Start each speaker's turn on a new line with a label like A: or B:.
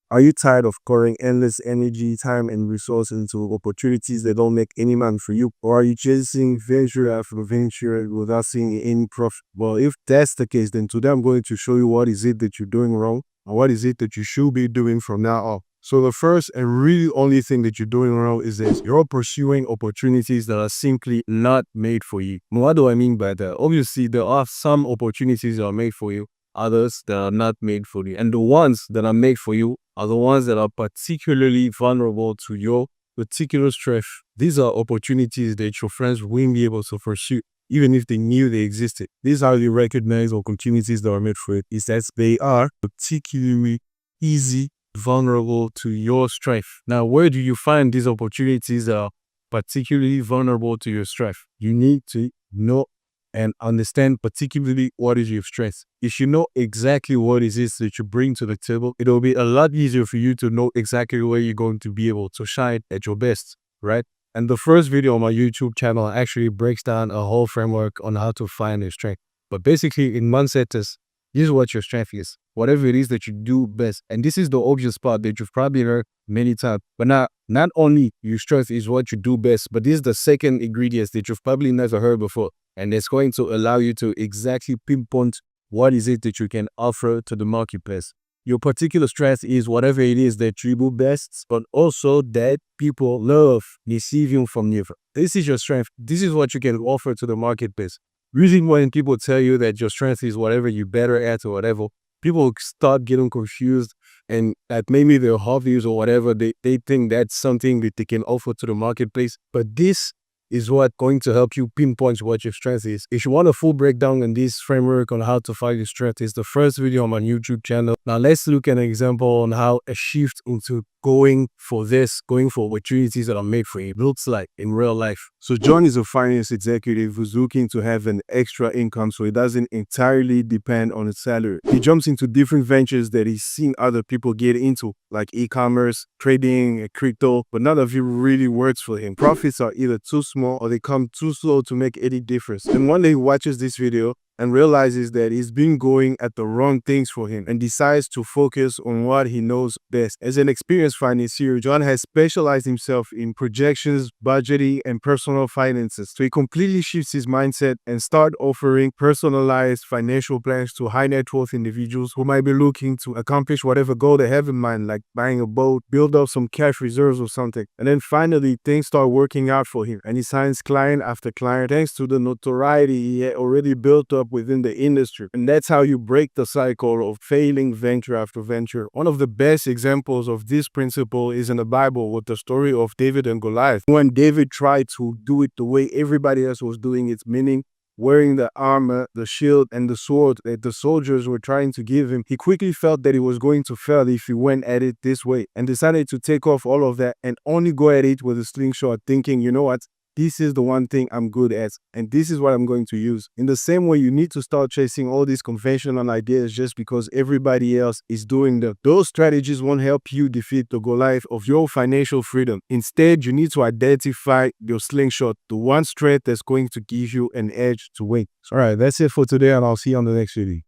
A: Are you tired of pouring endless energy, time, and resources into opportunities that don't make any money for you? Or are you chasing venture after venture without seeing any profit? Well, if that's the case, then today I'm going to show you what is it that you're doing wrong and what is it that you should be doing from now on. So the first and really only thing that you're doing wrong is this. You're pursuing opportunities that are simply not made for you. What do I mean by that? Obviously, there are some opportunities that are made for you, others that are not made for you. And the ones that are made for you are the ones that are particularly vulnerable to your particular strength. These are opportunities that your friends won't be able to pursue, even if they knew they existed. These are the recognized opportunities that are made for it, is that they are particularly easy, vulnerable to your strength. Now, where do you find these opportunities that are particularly vulnerable to your strength? You need to know and understand particularly what is your strength. If you know exactly what it is that you bring to the table, it'll be a lot easier for you to know exactly where you're going to be able to shine at your best, right? And the first video on my YouTube channel actually breaks down a whole framework on how to find your strength. But basically, in one sentence, this is what your strength is. Whatever it is that you do best. And this is the obvious part that you've probably heard many times. But now, not only your strength is what you do best, but this is the second ingredient that you've probably never heard before. And it's going to allow you to exactly pinpoint what is it that you can offer to the marketplace. Your particular strength is whatever it is that you do best, but also that people love receiving from you. This is your strength. This is what you can offer to the marketplace. Usually when people tell you that your strength is whatever you're better at or whatever, people start getting confused and that maybe their hobbies or whatever, they think that's something that they can offer to the marketplace. But this is what going to help you pinpoint what your strength is. If you want a full breakdown on this framework on how to find your strength, is the first video on my YouTube channel. Now let's look at an example on how a shift into going for opportunities that are made for you looks like in real life. So John is a finance executive who's looking to have an extra income so it doesn't entirely depend on his salary. He jumps into different ventures that he's seen other people get into, like e-commerce, trading, crypto, but none of it really works for him. Profits are either too small or they come too slow to make any difference. And one day he watches this video and realizes that he's been going at the wrong things for him and decides to focus on what he knows best. As an experienced financier, John has specialized himself in projections, budgeting, and personal finances. So he completely shifts his mindset and start offering personalized financial plans to high net worth individuals who might be looking to accomplish whatever goal they have in mind, like buying a boat, build up some cash reserves or something. And then finally, things start working out for him and he signs client after client thanks to the notoriety he had already built up within the industry. And that's how you break the cycle of failing venture after venture. One of the best examples of this principle is in the Bible with the story of David and Goliath. When David tried to do it the way everybody else was doing it, meaning wearing the armor, the shield, and the sword that the soldiers were trying to give him, he quickly felt that he was going to fail if he went at it this way and decided to take off all of that and only go at it with a slingshot, thinking, you know what? This is the one thing I'm good at, and this is what I'm going to use. In the same way, you need to start chasing all these conventional ideas just because everybody else is doing them. Those strategies won't help you defeat the Goliath of your financial freedom. Instead, you need to identify your slingshot, the one strength that's going to give you an edge to win. All right, that's it for today, and I'll see you on the next video.